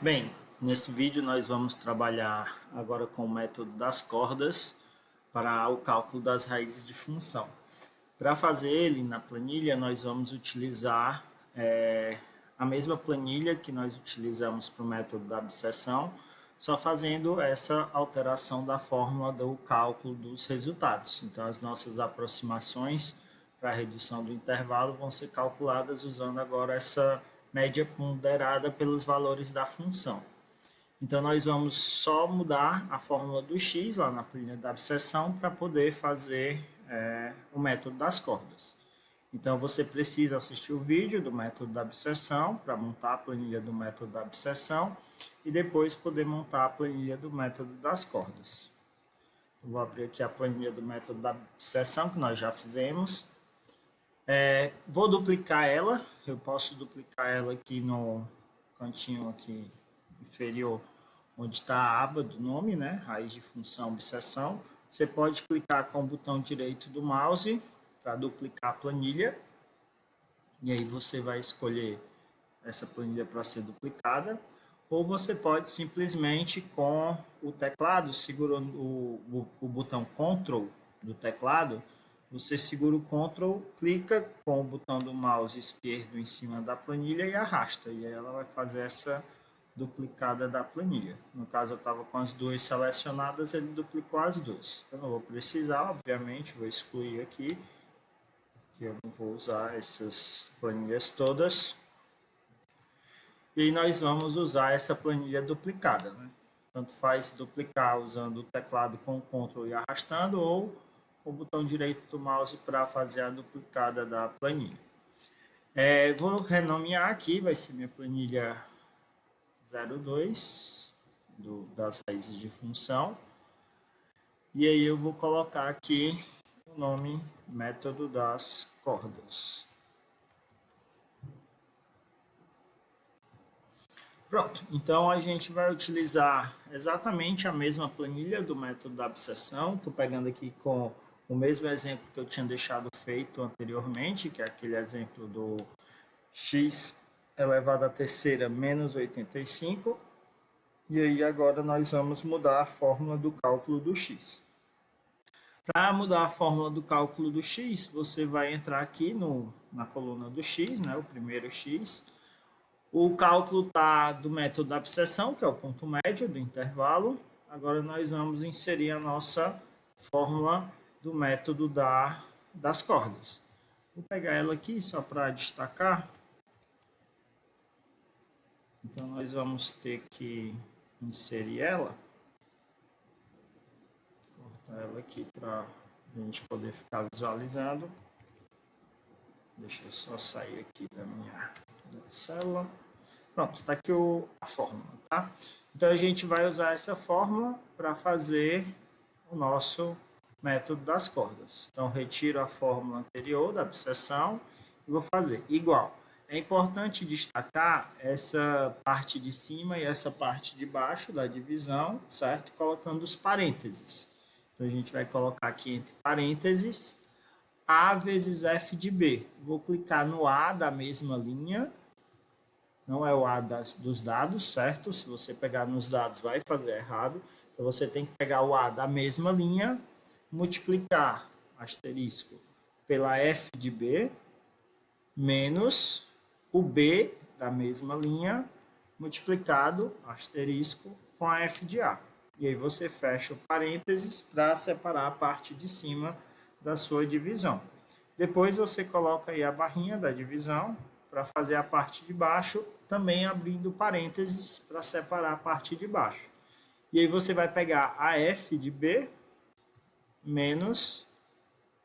Bem, nesse vídeo nós vamos trabalhar agora com o método das cordas para o cálculo das raízes de função. Para fazer ele na planilha, nós vamos utilizar a mesma planilha que nós utilizamos para o método da abscissão, só fazendo essa alteração da fórmula do cálculo dos resultados. Então, as nossas aproximações para a redução do intervalo vão ser calculadas usando agora essa média ponderada pelos valores da função. Então, nós vamos só mudar a fórmula do x lá na planilha da abscissão para poder fazer o método das cordas. Então, você precisa assistir o vídeo do método da abscissão para montar a planilha do método da abscissão e depois poder montar a planilha do método das cordas. Eu vou abrir aqui a planilha do método da abscissão que nós já fizemos. Vou duplicar ela, eu posso duplicar ela aqui no cantinho aqui inferior, onde está a aba do nome, né? Raiz de função abscissão. Você pode clicar com o botão direito do mouse para duplicar a planilha. E aí você vai escolher essa planilha para ser duplicada. Ou você pode simplesmente com o teclado, segurando o botão Ctrl do teclado, você segura o Ctrl, clica com o botão do mouse esquerdo em cima da planilha e arrasta. E aí ela vai fazer essa duplicada da planilha. No caso, eu estava com as duas selecionadas, ele duplicou as duas. Eu não vou precisar, obviamente, vou excluir aqui, que eu não vou usar essas planilhas todas. E nós vamos usar essa planilha duplicada, né? Tanto faz duplicar usando o teclado com o Ctrl e arrastando, ou com o botão direito do mouse para fazer a duplicada da planilha. Vou renomear aqui, vai ser minha planilha 02 das raízes de função. E aí eu vou colocar aqui o nome método das cordas. Pronto, então a gente vai utilizar exatamente a mesma planilha do método da abscissão. Estou pegando aqui com o mesmo exemplo que eu tinha deixado feito anteriormente, que é aquele exemplo do x elevado à terceira menos 85. E aí agora nós vamos mudar a fórmula do cálculo do x. Para mudar a fórmula do cálculo do x, você vai entrar aqui na coluna do x, né, o primeiro x. O cálculo está do método da abscissão, que é o ponto médio do intervalo. Agora nós vamos inserir a nossa fórmula do método das cordas. Vou pegar ela aqui só para destacar. Então, nós vamos ter que inserir ela. Vou cortar ela aqui para a gente poder ficar visualizando. Deixa eu só sair aqui da minha célula. Pronto, está aqui a fórmula, tá? Então, a gente vai usar essa fórmula para fazer o nosso método das cordas. Então, retiro a fórmula anterior da abscissão e vou fazer igual. É importante destacar essa parte de cima e essa parte de baixo da divisão, certo? Colocando os parênteses. Então, a gente vai colocar aqui entre parênteses A vezes F de B. Vou clicar no A da mesma linha. Não é o A dos dados, certo? Se você pegar nos dados, vai fazer errado. Então, você tem que pegar o A da mesma linha, multiplicar, asterisco, pela F de B, menos o B da mesma linha, multiplicado, asterisco, com a F de A. E aí você fecha o parênteses para separar a parte de cima da sua divisão. Depois você coloca aí a barrinha da divisão para fazer a parte de baixo, também abrindo parênteses para separar a parte de baixo. E aí você vai pegar a F de B menos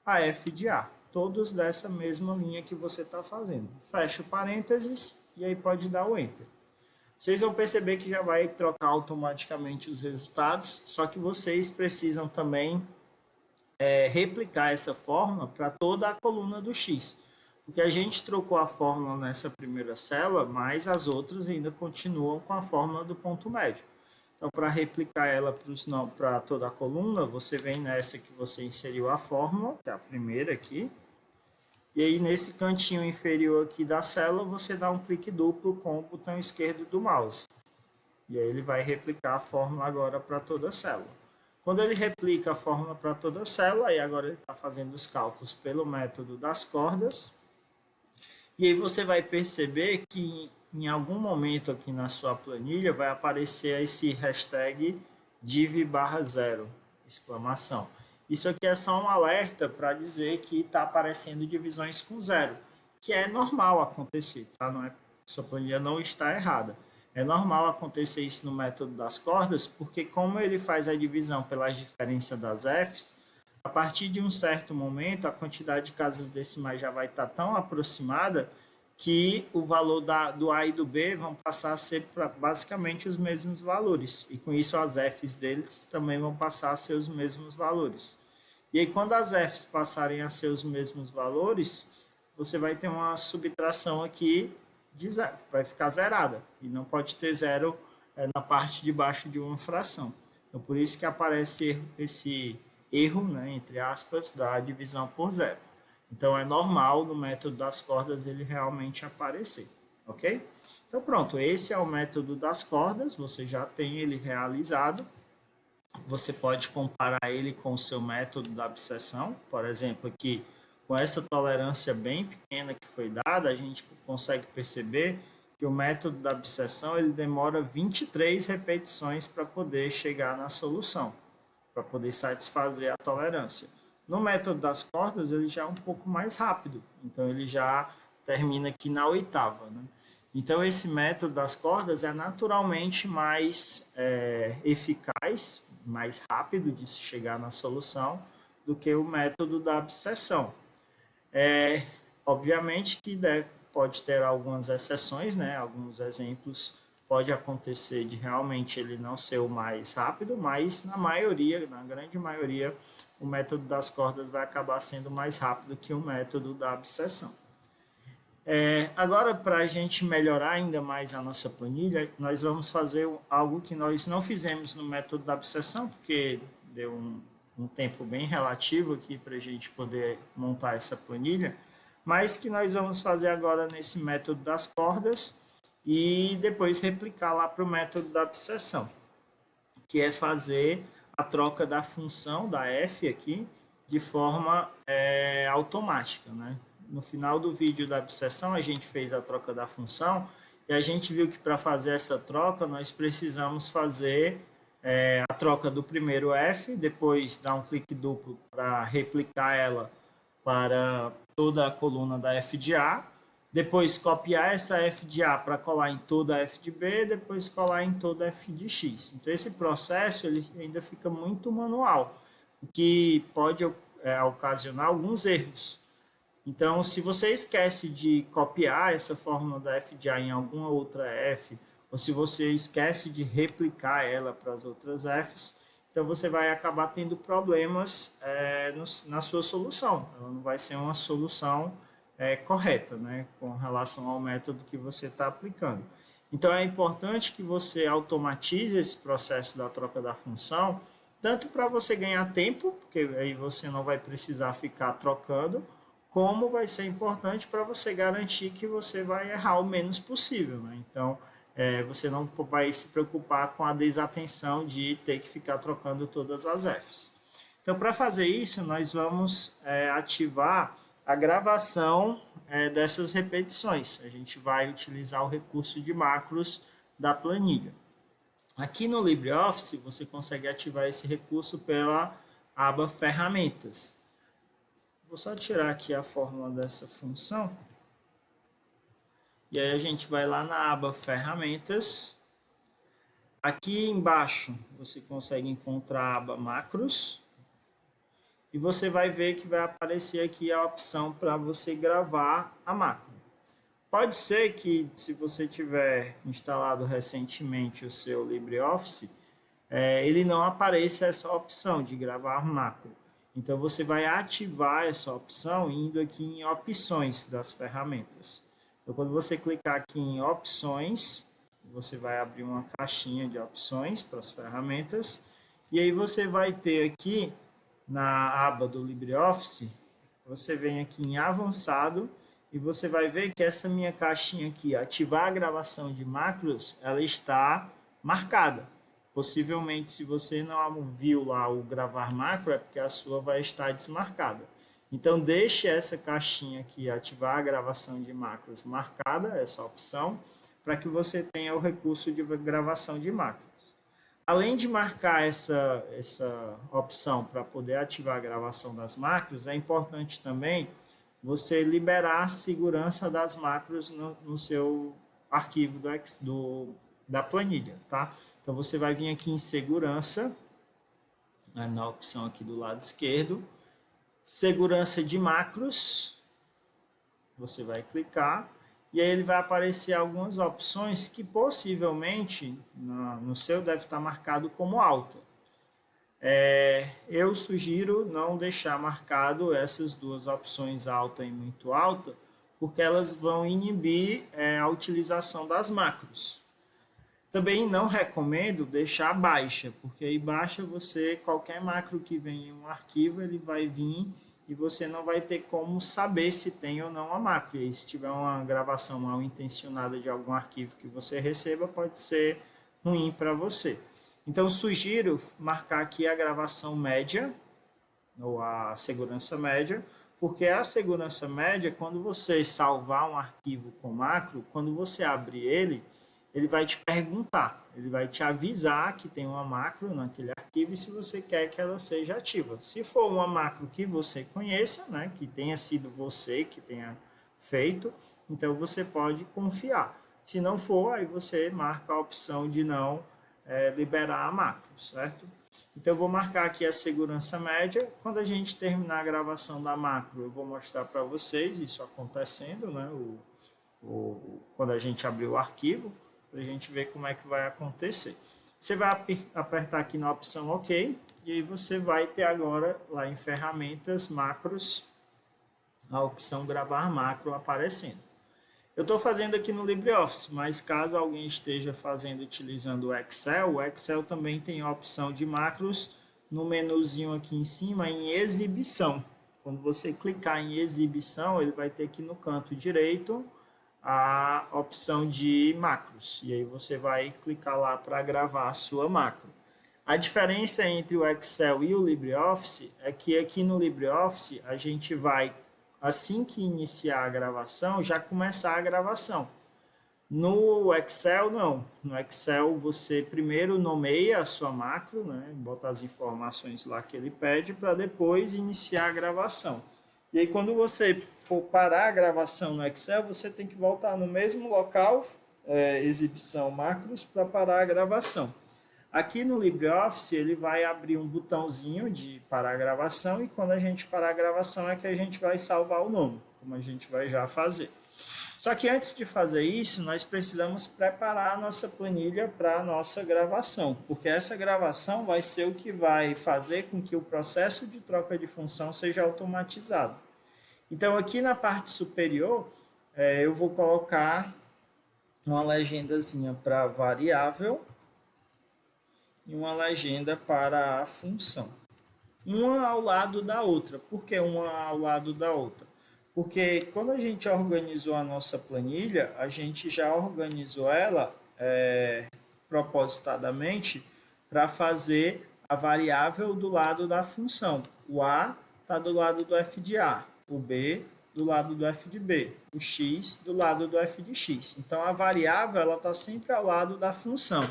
a F de A. Todos dessa mesma linha que você está fazendo. Fecha o parênteses e aí pode dar o Enter. Vocês vão perceber que já vai trocar automaticamente os resultados, só que vocês precisam também replicar essa fórmula para toda a coluna do X. Porque a gente trocou a fórmula nessa primeira célula, mas as outras ainda continuam com a fórmula do ponto médio. Então, para replicar ela para toda a coluna, você vem nessa que você inseriu a fórmula, que é a primeira aqui. E aí, nesse cantinho inferior aqui da célula, você dá um clique duplo com o botão esquerdo do mouse. E aí ele vai replicar a fórmula agora para toda a célula. Quando ele replica a fórmula para toda a célula, aí agora ele está fazendo os cálculos pelo método das cordas. E aí você vai perceber que em algum momento aqui na sua planilha vai aparecer esse hashtag div/0, exclamação. Isso aqui é só um alerta para dizer que está aparecendo divisões com zero, que é normal acontecer, tá? Não é, sua planilha não está errada. É normal acontecer isso no método das cordas, porque como ele faz a divisão pelas diferenças das Fs, a partir de um certo momento, a quantidade de casas decimais já vai estar tão aproximada que o valor do A e do B vão passar a ser basicamente os mesmos valores. E com isso as Fs deles também vão passar a ser os mesmos valores. E aí quando as Fs passarem a ser os mesmos valores, você vai ter uma subtração aqui de zero, vai ficar zerada. E não pode ter zero na parte de baixo de uma fração. Então por isso que aparece esse erro, né, entre aspas, da divisão por zero. Então é normal no método das cordas ele realmente aparecer, ok? Então pronto, esse é o método das cordas, você já tem ele realizado. Você pode comparar ele com o seu método da abscessão, por exemplo, aqui com essa tolerância bem pequena que foi dada, a gente consegue perceber que o método da abscessão ele demora 23 repetições para poder chegar na solução, para poder satisfazer a tolerância. No método das cordas, ele já é um pouco mais rápido, então ele já termina aqui na oitava, né? Então, esse método das cordas é naturalmente mais eficaz, mais rápido de se chegar na solução do que o método da abscessão. Obviamente que pode ter algumas exceções, né? Alguns exemplos pode acontecer de realmente ele não ser o mais rápido, mas na maioria, na grande maioria, o método das cordas vai acabar sendo mais rápido que o método da abscessão. Agora, para a gente melhorar ainda mais a nossa planilha, nós vamos fazer algo que nós não fizemos no método da abscessão, porque deu um tempo bem relativo aqui para a gente poder montar essa planilha, mas que nós vamos fazer agora nesse método das cordas e depois replicar lá para o método da abscessão, que é fazer a troca da função da f aqui de forma automática, né? No final do vídeo da abscessão, a gente fez a troca da função e a gente viu que para fazer essa troca, nós precisamos fazer a troca do primeiro f, depois dar um clique duplo para replicar ela para toda a coluna da f de A, depois copiar essa f de A para colar em toda a f de B, depois colar em toda a f de X. Então, esse processo ele ainda fica muito manual, o que pode ocasionar alguns erros. Então, se você esquece de copiar essa fórmula da f de A em alguma outra f, ou se você esquece de replicar ela para as outras f's, então você vai acabar tendo problemas na sua solução. Ela não vai ser uma solução correta, né, com relação ao método que você está aplicando. Então, é importante que você automatize esse processo da troca da função, tanto para você ganhar tempo, porque aí você não vai precisar ficar trocando, como vai ser importante para você garantir que você vai errar o menos possível, né? Então, você não vai se preocupar com a desatenção de ter que ficar trocando todas as Fs. Então, para fazer isso, nós vamos ativar a gravação dessas repetições. A gente vai utilizar o recurso de macros da planilha. Aqui no LibreOffice, você consegue ativar esse recurso pela aba Ferramentas. Vou só tirar aqui a fórmula dessa função. E aí a gente vai lá na aba Ferramentas. Aqui embaixo você consegue encontrar a aba Macros. E você vai ver que vai aparecer aqui a opção para você gravar a macro. Pode ser que, se você tiver instalado recentemente o seu LibreOffice, ele não apareça essa opção de gravar macro. Então, você vai ativar essa opção indo aqui em opções das ferramentas. Então, quando você clicar aqui em opções, você vai abrir uma caixinha de opções para as ferramentas. E aí você vai ter aqui na aba do LibreOffice, você vem aqui em avançado e você vai ver que essa minha caixinha aqui, ativar a gravação de macros, ela está marcada. Possivelmente, se você não viu lá o gravar macro, é porque a sua vai estar desmarcada. Então, deixe essa caixinha aqui, ativar a gravação de macros marcada, essa opção, para que você tenha o recurso de gravação de macros. Além de marcar essa opção para poder ativar a gravação das macros, é importante também você liberar a segurança das macros no seu arquivo da planilha, tá? Então você vai vir aqui em segurança, na opção aqui do lado esquerdo, segurança de macros, você vai clicar e aí ele vai aparecer algumas opções que possivelmente no seu deve estar marcado como alta. Eu sugiro não deixar marcado essas duas opções alta e muito alta, porque elas vão inibir a utilização das macros. Também não recomendo deixar baixa, porque aí baixa qualquer macro que vem em um arquivo, ele vai vir e você não vai ter como saber se tem ou não a macro. E aí, se tiver uma gravação mal intencionada de algum arquivo que você receba, pode ser ruim para você. Então, sugiro marcar aqui a gravação média, ou a segurança média, porque a segurança média, quando você salvar um arquivo com macro, quando você abrir ele vai te perguntar, ele vai te avisar que tem uma macro naquele arquivo e se você quer que ela seja ativa. Se for uma macro que você conheça, né, que tenha sido você que tenha feito, então você pode confiar. Se não for, aí você marca a opção de não liberar a macro, certo? Então, eu vou marcar aqui a segurança média. Quando a gente terminar a gravação da macro, eu vou mostrar para vocês isso acontecendo, né? Quando a gente abrir o arquivo, para a gente ver como é que vai acontecer. Você vai apertar aqui na opção OK, e aí você vai ter agora lá em ferramentas, macros, a opção gravar macro aparecendo. Eu estou fazendo aqui no LibreOffice, mas caso alguém esteja fazendo utilizando o Excel também tem a opção de macros no menuzinho aqui em cima em exibição. Quando você clicar em exibição, ele vai ter aqui no canto direito a opção de macros. E aí você vai clicar lá para gravar a sua macro. A diferença entre o Excel e o LibreOffice é que aqui no LibreOffice a gente vai, assim que iniciar a gravação, já começar a gravação. No Excel, não. No Excel, você primeiro nomeia a sua macro, né? Bota as informações lá que ele pede, para depois iniciar a gravação. E aí, quando você for parar a gravação no Excel, você tem que voltar no mesmo local, exibição macros, para parar a gravação. Aqui no LibreOffice, ele vai abrir um botãozinho de parar a gravação, e quando a gente parar a gravação é que a gente vai salvar o nome, como a gente vai já fazer. Só que antes de fazer isso, nós precisamos preparar a nossa planilha para a nossa gravação, porque essa gravação vai ser o que vai fazer com que o processo de troca de função seja automatizado. Então, aqui na parte superior, eu vou colocar uma legendazinha para variável e uma legenda para a função. Uma ao lado da outra. Por que uma ao lado da outra? Porque quando a gente organizou a nossa planilha, a gente já organizou ela propositadamente para fazer a variável do lado da função. O A está do lado do f de A, o B do lado do f de B, o X do lado do f de X. Então, a variável está sempre ao lado da função.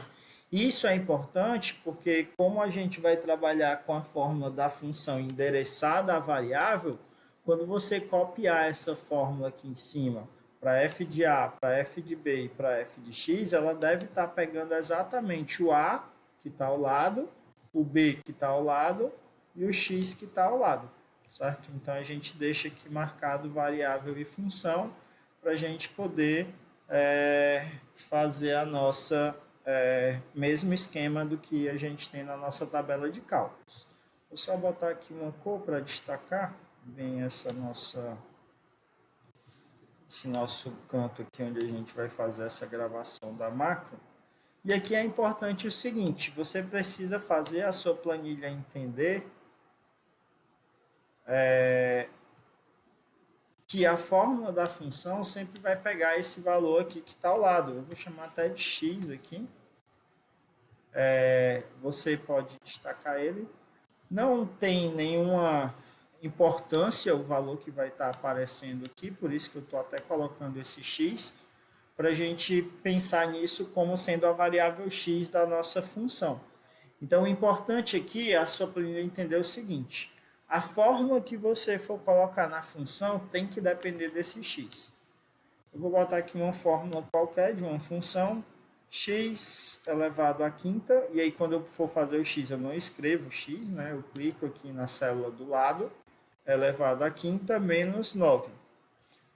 Isso é importante porque, como a gente vai trabalhar com a fórmula da função endereçada à variável, quando você copiar essa fórmula aqui em cima para f de A, para f de B e para f de X, ela deve estar pegando exatamente o A, que está ao lado, o B, que está ao lado, e o X, que está ao lado, certo? Então, a gente deixa aqui marcado variável e função para a gente poder fazer a nossa mesmo esquema do que a gente tem na nossa tabela de cálculos. Vou só botar aqui uma cor para destacar bem esse nosso canto aqui onde a gente vai fazer essa gravação da macro. E aqui é importante o seguinte, você precisa fazer a sua planilha entender que a fórmula da função sempre vai pegar esse valor aqui que está ao lado. Eu vou chamar até de x aqui. você pode destacar ele. Não tem nenhuma importância o valor que vai estar aparecendo aqui, por isso que eu estou até colocando esse x, para a gente pensar nisso como sendo a variável x da nossa função. Então, o importante aqui é a sua planilha entender o seguinte: a fórmula que você for colocar na função tem que depender desse x. Eu vou botar aqui uma fórmula qualquer de uma função x elevado à quinta, e aí quando eu for fazer o x eu não escrevo x, né? Eu clico aqui na célula do lado, elevado à quinta menos 9.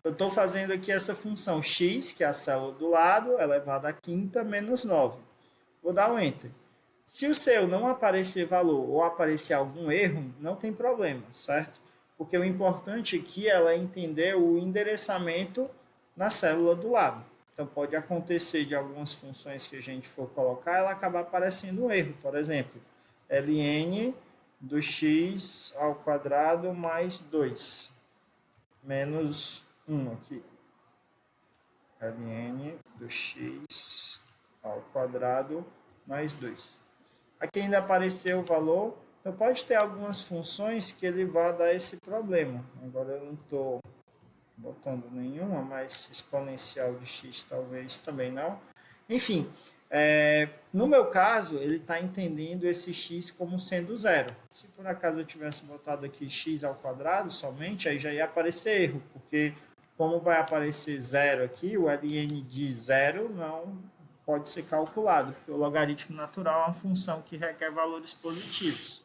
Eu estou fazendo aqui essa função x, que é a célula do lado, elevado à quinta menos 9. Vou dar um Enter. Se o seu não aparecer valor ou aparecer algum erro, não tem problema, certo? Porque o importante aqui é entender o endereçamento na célula do lado. Então, pode acontecer de algumas funções que a gente for colocar, ela acabar aparecendo um erro. Por exemplo, ln do x ao quadrado mais 2, menos 1 aqui. ln do x ao quadrado mais 2. Aqui ainda apareceu o valor, então pode ter algumas funções que ele vai dar esse problema. Agora eu não estou botando nenhuma, mas exponencial de x talvez também não. Enfim, no meu caso, ele está entendendo esse x como sendo zero. Se por acaso eu tivesse botado aqui x ao quadrado somente, aí já ia aparecer erro, porque como vai aparecer zero aqui, o ln de zero não pode ser calculado, porque o logaritmo natural é uma função que requer valores positivos.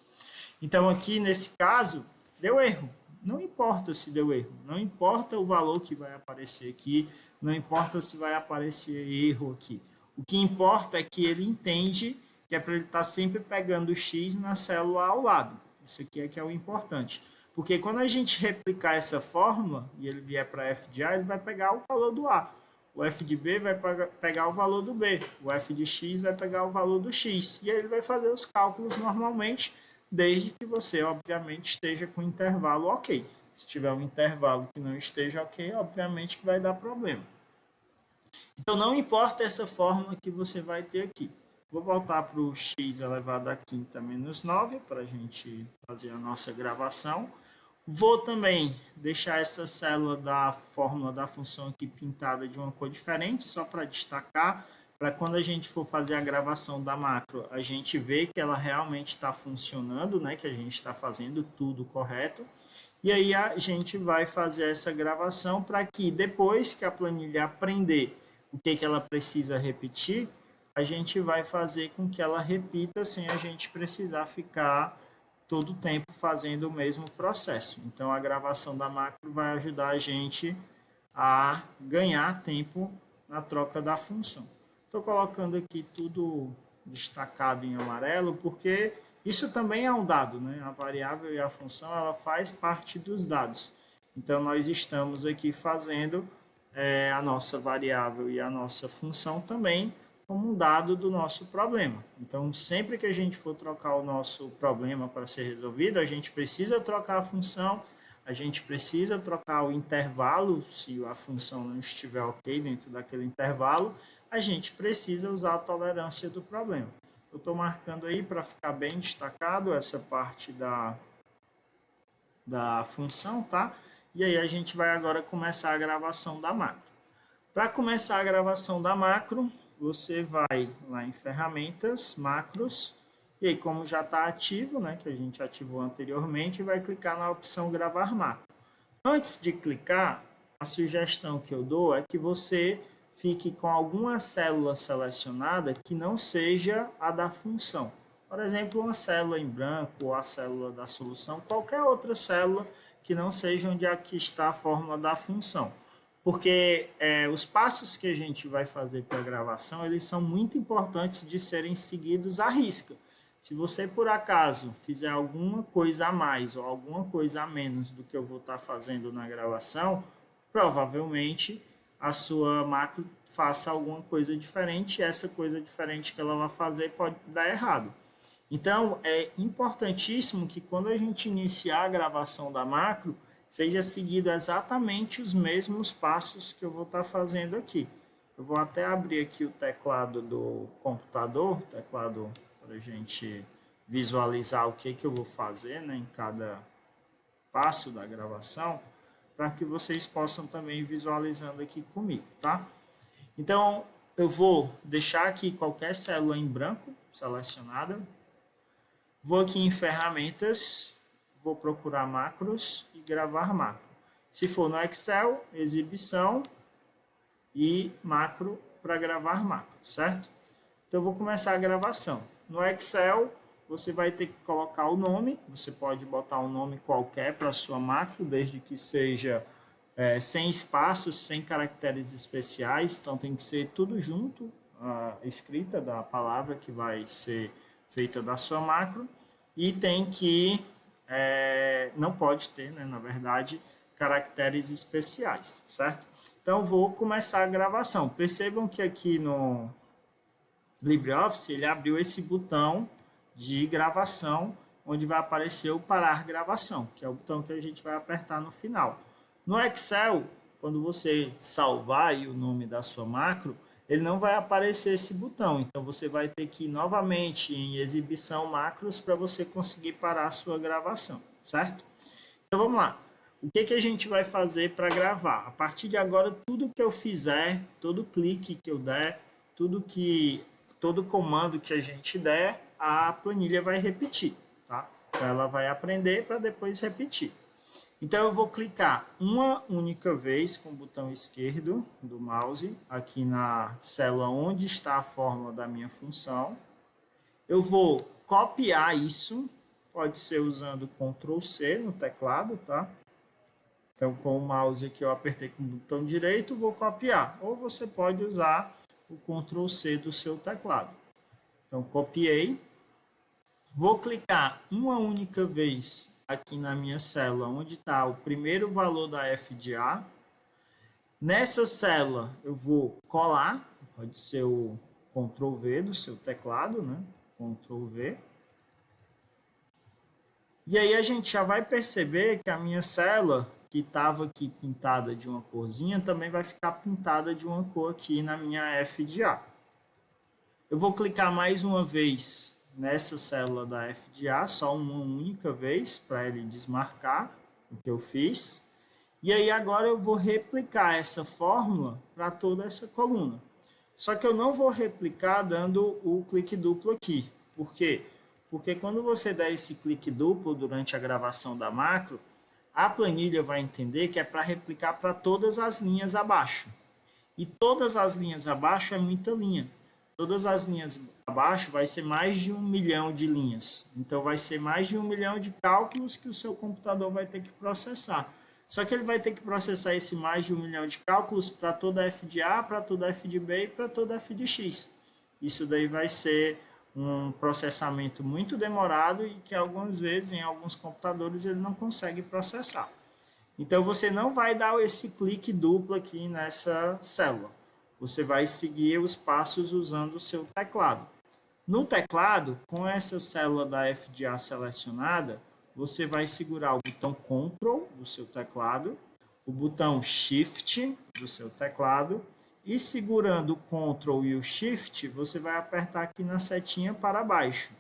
Então, aqui, nesse caso, deu erro. Não importa se deu erro, não importa o valor que vai aparecer aqui, não importa se vai aparecer erro aqui. O que importa é que ele entende que é para ele estar sempre pegando o x na célula ao lado. Isso aqui é que é o importante. Porque quando a gente replicar essa fórmula, e ele vier para f de A, ele vai pegar o valor do A. O f de B vai pegar o valor do B. O f de x vai pegar o valor do x. E aí ele vai fazer os cálculos normalmente, desde que você, obviamente, esteja com o intervalo ok. Se tiver um intervalo que não esteja ok, obviamente que vai dar problema. Então, não importa essa fórmula que você vai ter aqui. Vou voltar para o x elevado à quinta menos 9, para a gente fazer a nossa gravação. Vou também deixar essa célula da fórmula da função aqui pintada de uma cor diferente, só para destacar, para quando a gente for fazer a gravação da macro, a gente ver que ela realmente está funcionando, né? Que a gente está fazendo tudo correto. E aí a gente vai fazer essa gravação para que depois que a planilha aprender o que ela precisa repetir, a gente vai fazer com que ela repita sem a gente precisar ficar todo o tempo fazendo o mesmo processo. Então, a gravação da macro vai ajudar a gente a ganhar tempo na troca da função. Estou colocando aqui tudo destacado em amarelo, porque isso também é um dado, né? A variável e a função, ela faz parte dos dados. Então, nós estamos aqui fazendo a nossa variável e a nossa função também como um dado do nosso problema. Então, sempre que a gente for trocar o nosso problema para ser resolvido, a gente precisa trocar a função, a gente precisa trocar o intervalo, se a função não estiver ok dentro daquele intervalo, a gente precisa usar a tolerância do problema. Eu estou marcando aí para ficar bem destacado essa parte da função, tá? E aí a gente vai agora começar a gravação da macro. Para começar a gravação da macro, você vai lá em ferramentas, macros, e aí como já está ativo, né, que a gente ativou anteriormente, vai clicar na opção gravar macro. Antes de clicar, a sugestão que eu dou é que você fique com alguma célula selecionada que não seja a da função. Por exemplo, uma célula em branco ou a célula da solução, qualquer outra célula que não seja onde aqui está a fórmula da função. Porque os passos que a gente vai fazer para a gravação, eles são muito importantes de serem seguidos à risca. Se você, por acaso, fizer alguma coisa a mais ou alguma coisa a menos do que eu vou estar fazendo na gravação, provavelmente a sua macro faça alguma coisa diferente e essa coisa diferente que ela vai fazer pode dar errado. Então, é importantíssimo que quando a gente iniciar a gravação da macro, seja seguido exatamente os mesmos passos que eu vou estar fazendo aqui. Eu vou até abrir aqui o teclado do computador, teclado para a gente visualizar o que eu vou fazer, né, em cada passo da gravação, para que vocês possam também ir visualizando aqui comigo, tá? Então, eu vou deixar aqui qualquer célula em branco selecionada. Vou aqui em ferramentas, vou procurar macros e gravar macro. Se for no Excel, exibição e macro para gravar macro, certo? Então, eu vou começar a gravação. No Excel, você vai ter que colocar o nome. Você pode botar um nome qualquer para a sua macro, desde que seja sem espaços, sem caracteres especiais. Então, tem que ser tudo junto, a escrita da palavra que vai ser feita da sua macro. E tem que, não pode ter, né, na verdade, caracteres especiais, certo? Então, vou começar a gravação. Percebam que aqui no LibreOffice, ele abriu esse botão de gravação, onde vai aparecer o parar gravação, que é o botão que a gente vai apertar no final. No Excel, quando você salvar aí o nome da sua macro, ele não vai aparecer esse botão. Então, você vai ter que ir novamente em exibição macros para você conseguir parar a sua gravação, certo? Então, vamos lá. O que a gente vai fazer para gravar? A partir de agora, tudo que eu fizer, todo clique que eu der, todo comando que a gente der, a planilha vai repetir, tá? Ela vai aprender para depois repetir. Então, eu vou clicar uma única vez com o botão esquerdo do mouse, aqui na célula onde está a fórmula da minha função. Eu vou copiar isso, pode ser usando Ctrl C no teclado, tá? Então, com o mouse aqui eu apertei com o botão direito, vou copiar. Ou você pode usar o Ctrl C do seu teclado. Então, copiei. Vou clicar uma única vez aqui na minha célula, onde está o primeiro valor da f de A. Nessa célula, eu vou colar, pode ser o Ctrl V do seu teclado, né? Ctrl V. E aí a gente já vai perceber que a minha célula, que estava aqui pintada de uma corzinha, também vai ficar pintada de uma cor aqui na minha f de A. Eu vou clicar mais uma vez nessa célula da f de A, só uma única vez, para ele desmarcar o que eu fiz. E aí agora eu vou replicar essa fórmula para toda essa coluna. Só que eu não vou replicar dando o clique duplo aqui. Por quê? Porque quando você der esse clique duplo durante a gravação da macro, a planilha vai entender que é para replicar para todas as linhas abaixo. E todas as linhas abaixo é muita linha. Todas as linhas abaixo vai ser mais de 1 milhão de linhas. Então, vai ser mais de 1 milhão de cálculos que o seu computador vai ter que processar. Só que ele vai ter que processar esse mais de 1 milhão de cálculos para toda f de A, para toda f de B e para toda f de X. Isso daí vai ser um processamento muito demorado e que algumas vezes, em alguns computadores, ele não consegue processar. Então, você não vai dar esse clique duplo aqui nessa célula. Você vai seguir os passos usando o seu teclado. No teclado, com essa célula da f de A selecionada, você vai segurar o botão Ctrl do seu teclado, o botão Shift do seu teclado, e segurando o Ctrl e o Shift, você vai apertar aqui na setinha para baixo.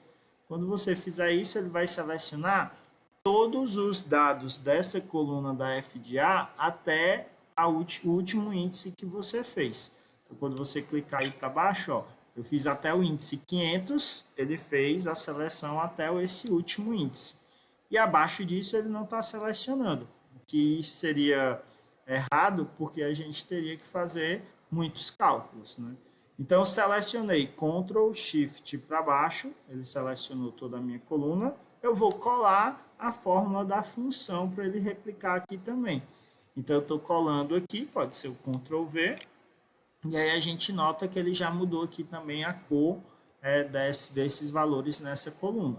Quando você fizer isso, ele vai selecionar todos os dados dessa coluna da f de A até o último índice que você fez. Então, quando você clicar aí para baixo, ó, eu fiz até o índice 500, ele fez a seleção até esse último índice. E abaixo disso ele não está selecionando, o que seria errado, porque a gente teria que fazer muitos cálculos, né? Então, eu selecionei Ctrl Shift para baixo, ele selecionou toda a minha coluna. Eu vou colar a fórmula da função para ele replicar aqui também. Então, eu estou colando aqui, pode ser o Ctrl V, e aí a gente nota que ele já mudou aqui também a cor desses valores nessa coluna.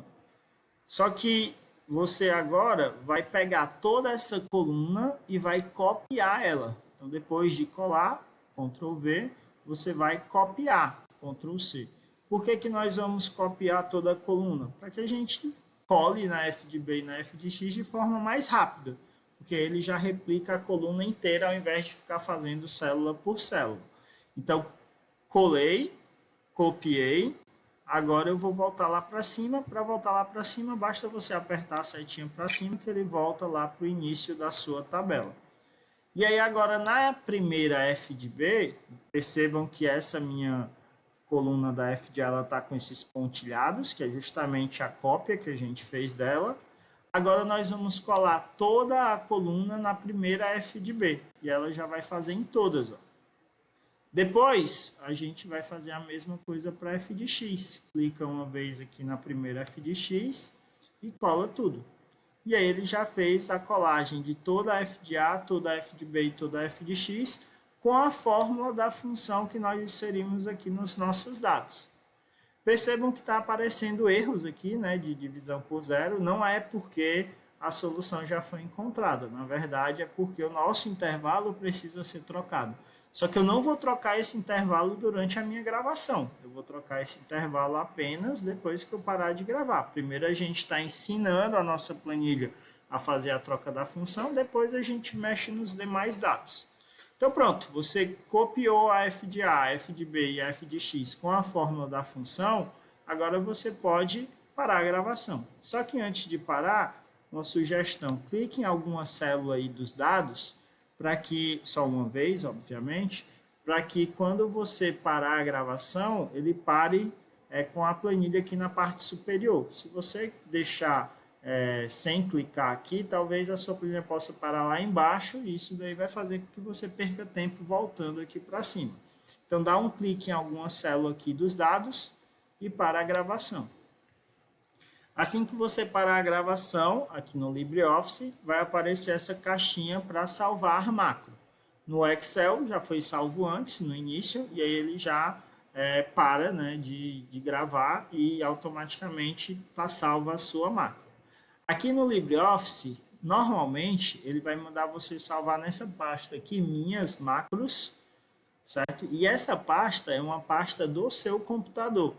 Só que você agora vai pegar toda essa coluna e vai copiar ela. Então, depois de colar, Ctrl V, você vai copiar, Ctrl C. Por que nós vamos copiar toda a coluna? Para que a gente cole na f de B e na f de X de forma mais rápida, porque ele já replica a coluna inteira ao invés de ficar fazendo célula por célula. Então, colei, copiei, agora eu vou voltar lá para cima. Para voltar lá para cima, basta você apertar a setinha para cima que ele volta lá para o início da sua tabela. E aí agora na primeira F de B, percebam que essa minha coluna da F de A ela está com esses pontilhados, que é justamente a cópia que a gente fez dela. Agora nós vamos colar toda a coluna na primeira F de B, e ela já vai fazer em todas. Ó. Depois, a gente vai fazer a mesma coisa para F de X. Clica uma vez aqui na primeira F de X e cola tudo. E aí ele já fez a colagem de toda a F de A, toda a F de B e toda a F de X com a fórmula da função que nós inserimos aqui nos nossos dados. Percebam que está aparecendo erros aqui, né, de divisão por zero. Não é porque a solução já foi encontrada. Na verdade, é porque o nosso intervalo precisa ser trocado. Só que eu não vou trocar esse intervalo durante a minha gravação. Eu vou trocar esse intervalo apenas depois que eu parar de gravar. Primeiro a gente está ensinando a nossa planilha a fazer a troca da função, depois a gente mexe nos demais dados. Então pronto, você copiou a F de A, a F de B e a F de X com a fórmula da função, agora você pode parar a gravação. Só que antes de parar, uma sugestão, clique em alguma célula aí dos dados, para que, só uma vez, obviamente, para que quando você parar a gravação, ele pare com a planilha aqui na parte superior. Se você deixar sem clicar aqui, talvez a sua planilha possa parar lá embaixo, e isso daí vai fazer com que você perca tempo voltando aqui para cima. Então, dá um clique em alguma célula aqui dos dados e para a gravação. Assim que você parar a gravação, aqui no LibreOffice, vai aparecer essa caixinha para salvar macro. No Excel, já foi salvo antes, no início, e aí ele já para, né, de gravar e automaticamente está salva a sua macro. Aqui no LibreOffice, normalmente, ele vai mandar você salvar nessa pasta aqui, Minhas Macros, certo? E essa pasta é uma pasta do seu computador,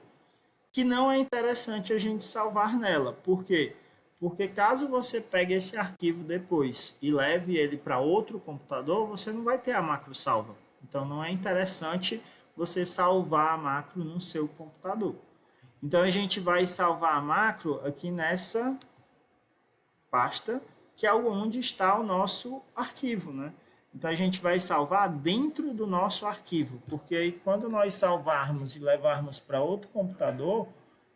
que não é interessante a gente salvar nela. Por quê? Porque caso você pegue esse arquivo depois e leve ele para outro computador, você não vai ter a macro salva. Então, não é interessante você salvar a macro no seu computador. Então, a gente vai salvar a macro aqui nessa pasta, que é onde está o nosso arquivo, né? Então, a gente vai salvar dentro do nosso arquivo, porque aí quando nós salvarmos e levarmos para outro computador,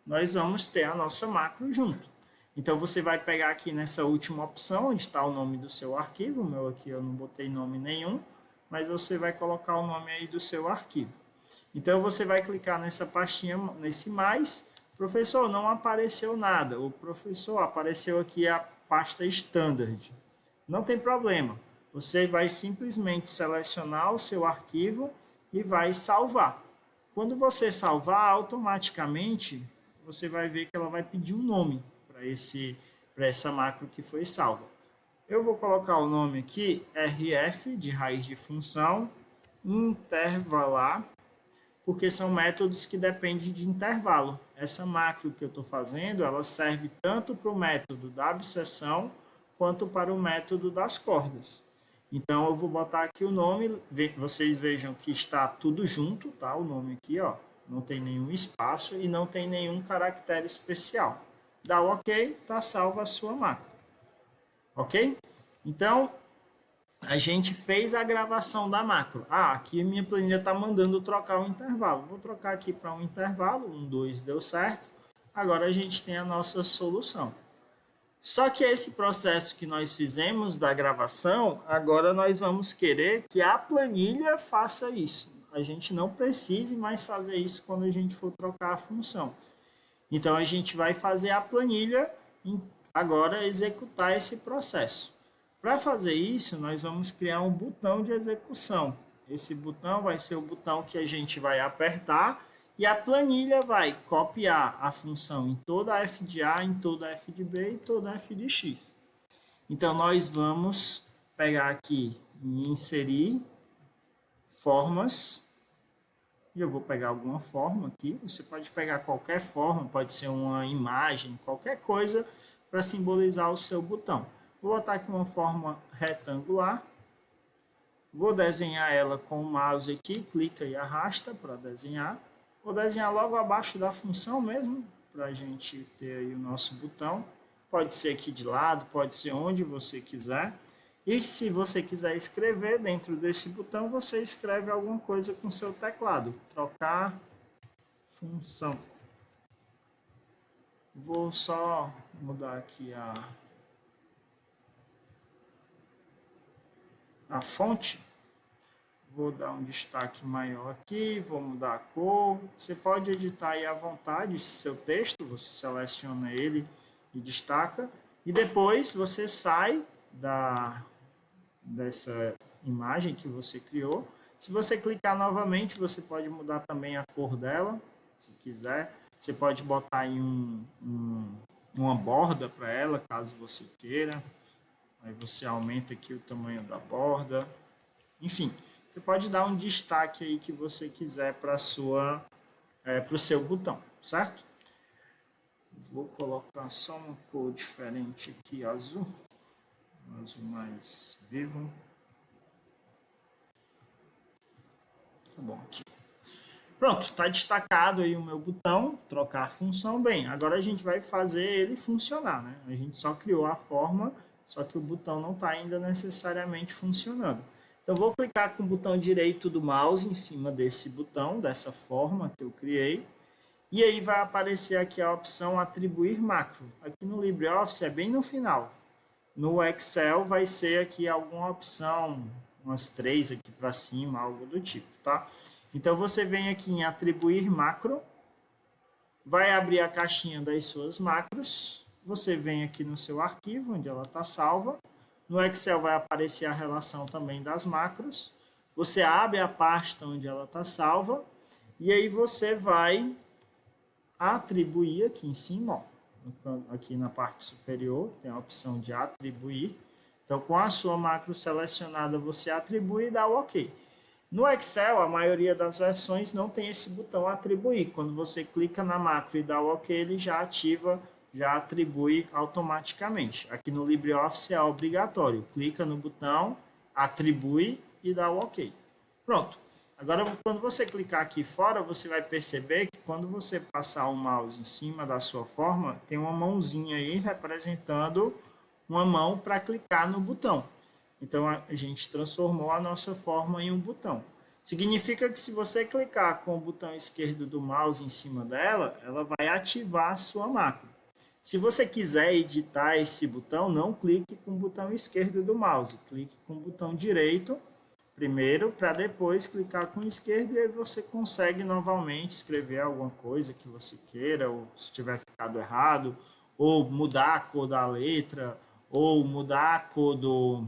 nós vamos ter a nossa macro junto. Então, você vai pegar aqui nessa última opção, onde está o nome do seu arquivo. O meu aqui eu não botei nome nenhum, mas você vai colocar o nome aí do seu arquivo. Então, você vai clicar nessa pastinha, nesse mais. Professor, não apareceu nada. O professor, apareceu aqui a pasta standard. Não tem problema. Você vai simplesmente selecionar o seu arquivo e vai salvar. Quando você salvar, automaticamente você vai ver que ela vai pedir um nome para essa macro que foi salva. Eu vou colocar o nome aqui, RF, de raiz de função, intervalar, porque são métodos que dependem de intervalo. Essa macro que eu estou fazendo, ela serve tanto para o método da abscissão, quanto para o método das cordas. Então, eu vou botar aqui o nome, vocês vejam que está tudo junto, tá? O nome aqui, ó, não tem nenhum espaço e não tem nenhum caractere especial. Dá o OK, tá salva a sua macro. Ok? Então, a gente fez a gravação da macro. Aqui a minha planilha está mandando trocar o intervalo. Vou trocar aqui para um intervalo, 1, 2, deu certo. Agora a gente tem a nossa solução. Só que esse processo que nós fizemos da gravação, agora nós vamos querer que a planilha faça isso. A gente não precise mais fazer isso quando a gente for trocar a função. Então, a gente vai fazer a planilha agora executar esse processo. Para fazer isso, nós vamos criar um botão de execução. Esse botão vai ser o botão que a gente vai apertar e a planilha vai copiar a função em toda a F de A, em toda a F de B e toda a F de X. Então, nós vamos pegar aqui e inserir formas. E eu vou pegar alguma forma aqui. Você pode pegar qualquer forma, pode ser uma imagem, qualquer coisa para simbolizar o seu botão. Vou botar aqui uma forma retangular. Vou desenhar ela com o mouse aqui, clica e arrasta para desenhar. Vou desenhar logo abaixo da função mesmo, para a gente ter aí o nosso botão. Pode ser aqui de lado, pode ser onde você quiser. E se você quiser escrever dentro desse botão, você escreve alguma coisa com seu teclado. Trocar função. Vou só mudar aqui a fonte. Vou dar um destaque maior aqui, vou mudar a cor. Você pode editar aí à vontade seu texto, você seleciona ele e destaca. E depois você sai dessa imagem que você criou. Se você clicar novamente, você pode mudar também a cor dela, se quiser. Você pode botar aí uma borda para ela, caso você queira. Aí você aumenta aqui o tamanho da borda. Enfim, você pode dar um destaque aí que você quiser para o seu botão, certo? Vou colocar só uma cor diferente aqui, azul. Azul mais vivo. Tá bom aqui. Pronto, está destacado aí o meu botão, trocar função. Bem, agora a gente vai fazer ele funcionar, né? A gente só criou a forma, só que o botão não está ainda necessariamente funcionando. Então, vou clicar com o botão direito do mouse em cima desse botão, dessa forma que eu criei. E aí vai aparecer aqui a opção atribuir macro. Aqui no LibreOffice é bem no final. No Excel vai ser aqui alguma opção, umas 3 aqui para cima, algo do tipo, tá? Então, você vem aqui em atribuir macro, vai abrir a caixinha das suas macros, você vem aqui no seu arquivo, onde ela está salva. No Excel vai aparecer a relação também das macros. Você abre a pasta onde ela está salva e aí você vai atribuir aqui em cima, ó, aqui na parte superior, tem a opção de atribuir. Então, com a sua macro selecionada, você atribui e dá o OK. No Excel, a maioria das versões não tem esse botão atribuir. Quando você clica na macro e dá o OK, ele já ativa, já atribui automaticamente. Aqui no LibreOffice é obrigatório. Clica no botão, atribui e dá o OK. Pronto. Agora, quando você clicar aqui fora, você vai perceber que quando você passar o mouse em cima da sua forma, tem uma mãozinha aí representando uma mão para clicar no botão. Então, a gente transformou a nossa forma em um botão. Significa que se você clicar com o botão esquerdo do mouse em cima dela, ela vai ativar a sua macro. Se você quiser editar esse botão, não clique com o botão esquerdo do mouse. Clique com o botão direito primeiro, para depois clicar com o esquerdo e aí você consegue novamente escrever alguma coisa que você queira, ou se tiver ficado errado, ou mudar a cor da letra, ou mudar a cor do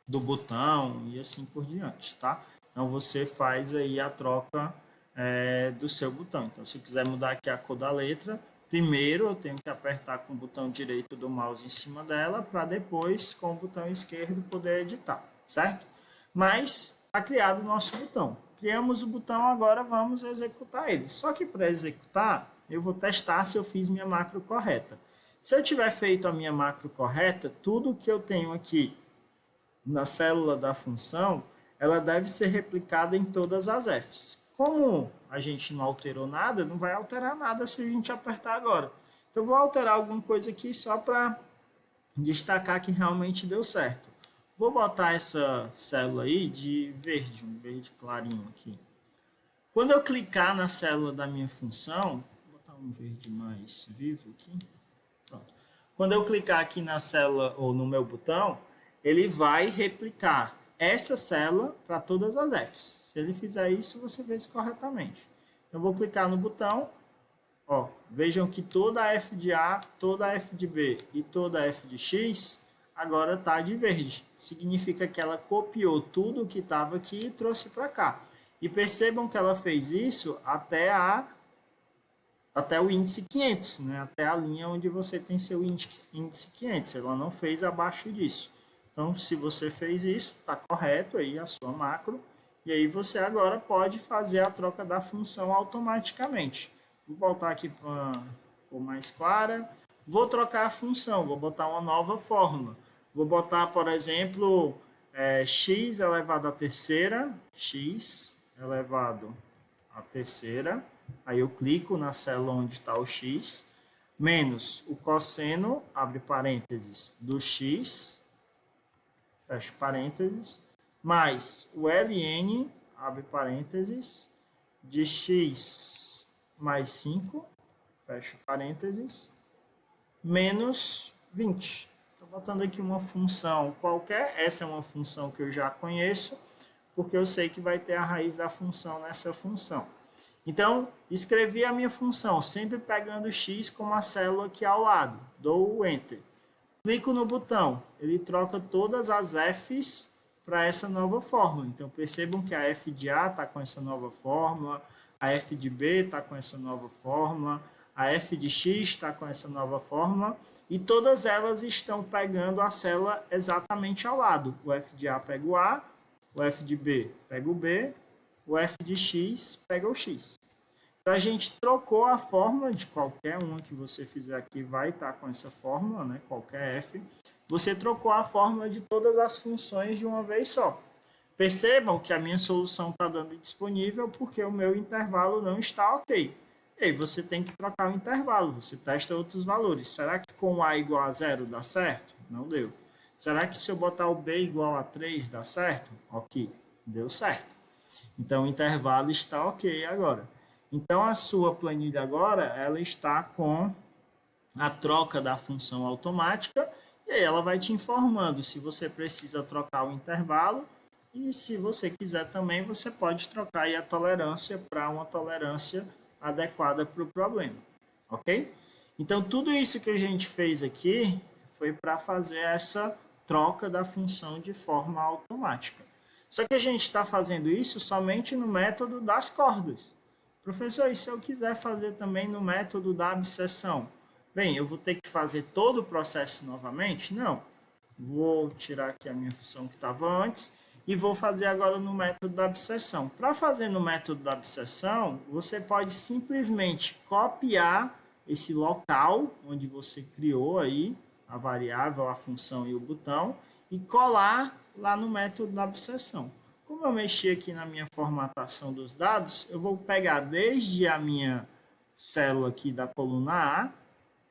botão e assim por diante, tá? Então, você faz aí a troca do seu botão. Então, se eu quiser mudar aqui a cor da letra, primeiro eu tenho que apertar com o botão direito do mouse em cima dela, para depois, com o botão esquerdo, poder editar, certo? Mas está criado o nosso botão. Criamos o botão, agora vamos executar ele. Só que para executar, eu vou testar se eu fiz minha macro correta. Se eu tiver feito a minha macro correta, tudo que eu tenho aqui na célula da função, ela deve ser replicada em todas as Fs. Como a gente não alterou nada, não vai alterar nada se a gente apertar agora. Então, eu vou alterar alguma coisa aqui só para destacar que realmente deu certo. Vou botar essa célula aí de verde, um verde clarinho aqui. Quando eu clicar na célula da minha função, vou botar um verde mais vivo aqui. Pronto. Quando eu clicar aqui na célula ou no meu botão, ele vai replicar essa célula para todas as Fs. Se ele fizer isso, você fez corretamente. Então, eu vou clicar no botão. Ó, vejam que toda a F de A, toda a F de B e toda a F de X agora está de verde. Significa que ela copiou tudo que estava aqui e trouxe para cá. E percebam que ela fez isso até o índice 500, né? Até a linha onde você tem seu índice 500. Ela não fez abaixo disso. Então, se você fez isso, está correto aí a sua macro. E aí você agora pode fazer a troca da função automaticamente. Vou voltar aqui para uma cor mais clara. Vou trocar a função, vou botar uma nova fórmula. Vou botar, por exemplo, x elevado à terceira, aí eu clico na célula onde está o x, menos o cosseno, abre parênteses, do x, fecha parênteses, mais o ln, abre parênteses, de x mais 5, fecha parênteses, menos 20. Estou botando aqui uma função qualquer, essa é uma função que eu já conheço, porque eu sei que vai ter a raiz da função nessa função. Então, escrevi a minha função, sempre pegando x como a célula aqui ao lado, dou o Enter. Clico no botão, ele troca todas as f's para essa nova fórmula. Então, percebam que a f de A está com essa nova fórmula, a f de B está com essa nova fórmula, a f de x está com essa nova fórmula, e todas elas estão pegando a célula exatamente ao lado. O f de A pega o A, o f de B pega o B, o f de x pega o x. Então, a gente trocou a fórmula de qualquer uma que você fizer aqui, vai estar com essa fórmula, né? Qualquer f. Você trocou a fórmula de todas as funções de uma vez só. Percebam que a minha solução está dando disponível porque o meu intervalo não está ok. E aí você tem que trocar o intervalo, você testa outros valores. Será que com A igual a 0 dá certo? Não deu. Será que se eu botar o B igual a 3 dá certo? Ok, deu certo. Então, o intervalo está ok agora. Então, a sua planilha agora, ela está com a troca da função automática, e aí ela vai te informando se você precisa trocar o intervalo, e se você quiser também, você pode trocar aí a tolerância para uma tolerância adequada para o problema, ok? Então, tudo isso que a gente fez aqui foi para fazer essa troca da função de forma automática. Só que a gente está fazendo isso somente no método das cordas. Professor, e se eu quiser fazer também no método da abscissão? Bem, eu vou ter que fazer todo o processo novamente? Não. Vou tirar aqui a minha função que estava antes e vou fazer agora no método da abscissão. Para fazer no método da abscissão, você pode simplesmente copiar esse local onde você criou aí a variável, a função e o botão e colar lá no método da abscissão. Como eu mexi aqui na minha formatação dos dados, eu vou pegar desde a minha célula aqui da coluna A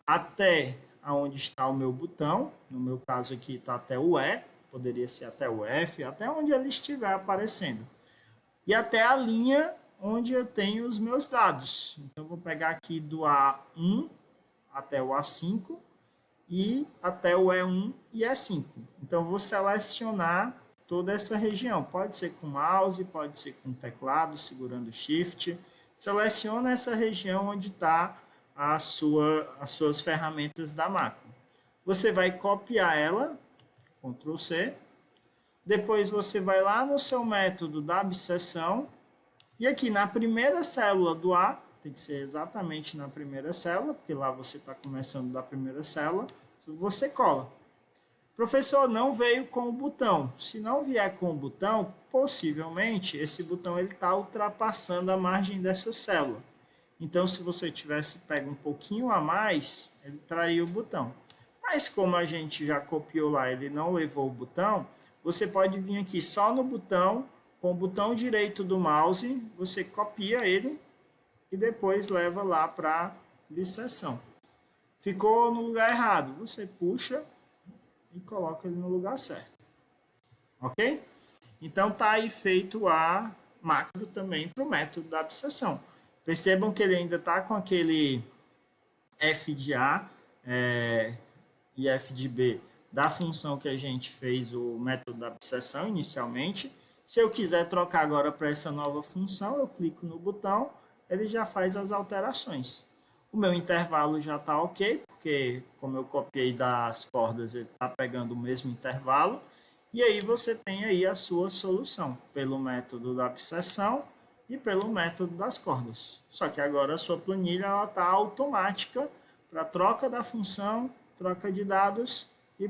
até onde está o meu botão, no meu caso aqui está até o E, poderia ser até o F, até onde ele estiver aparecendo. E até a linha onde eu tenho os meus dados. Então, eu vou pegar aqui do A1 até o A5 e até o E1 e E5. Então, eu vou selecionar toda essa região. Pode ser com mouse, pode ser com teclado, segurando Shift. Seleciona essa região onde está as suas ferramentas da máquina. Você vai copiar ela, Ctrl C. Depois você vai lá no seu método da abscissão. E aqui na primeira célula do A, tem que ser exatamente na primeira célula, porque lá você está começando da primeira célula, você cola. Professor, não veio com o botão. Se não vier com o botão, possivelmente esse botão está ultrapassando a margem dessa célula. Então, se você tivesse pego um pouquinho a mais, ele traria o botão. Mas como a gente já copiou lá, ele não levou o botão, você pode vir aqui só no botão, com o botão direito do mouse, você copia ele e depois leva lá para a abscissão. Ficou no lugar errado, você puxa e coloca ele no lugar certo. Ok? Então, está aí feito a macro também para o método da abscissão. Percebam que ele ainda está com aquele f de A e f de B da função que a gente fez o método da abscissão inicialmente. Se eu quiser trocar agora para essa nova função, eu clico no botão, ele já faz as alterações. O meu intervalo já está ok, porque como eu copiei das cordas, ele está pegando o mesmo intervalo. E aí você tem aí a sua solução, pelo método da abscissão e pelo método das cordas. Só que agora a sua planilha está automática para troca da função, troca de dados e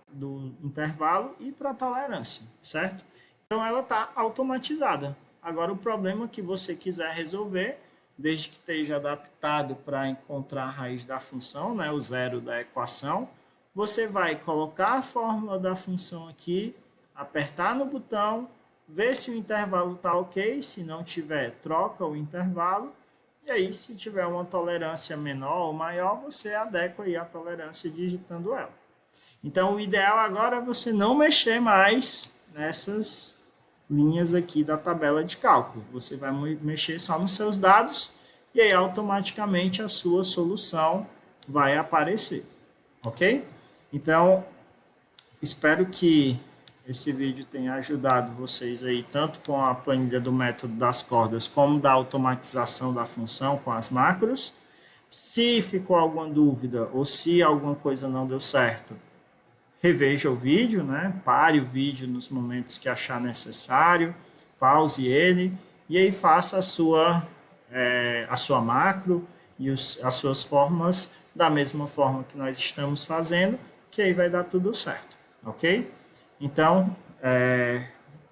do intervalo e para tolerância, certo? Então ela está automatizada. Agora o problema que você quiser resolver, desde que esteja adaptado para encontrar a raiz da função, né, o zero da equação, você vai colocar a fórmula da função aqui, apertar no botão, ver se o intervalo está ok, se não tiver, troca o intervalo, e aí se tiver uma tolerância menor ou maior, você adequa aí a tolerância digitando ela. Então, o ideal agora é você não mexer mais nessas linhas aqui da tabela de cálculo. Você vai mexer só nos seus dados e aí automaticamente a sua solução vai aparecer, ok? Então, espero que esse vídeo tenha ajudado vocês aí, tanto com a planilha do método das cordas, como da automatização da função com as macros. Se ficou alguma dúvida ou se alguma coisa não deu certo, reveja o vídeo, né? Pare o vídeo nos momentos que achar necessário, pause ele e aí faça a sua macro e as suas formas da mesma forma que nós estamos fazendo, que aí vai dar tudo certo, ok? Então,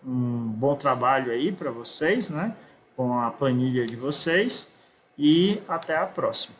um bom trabalho aí para vocês, né? Com a planilha de vocês e até a próxima.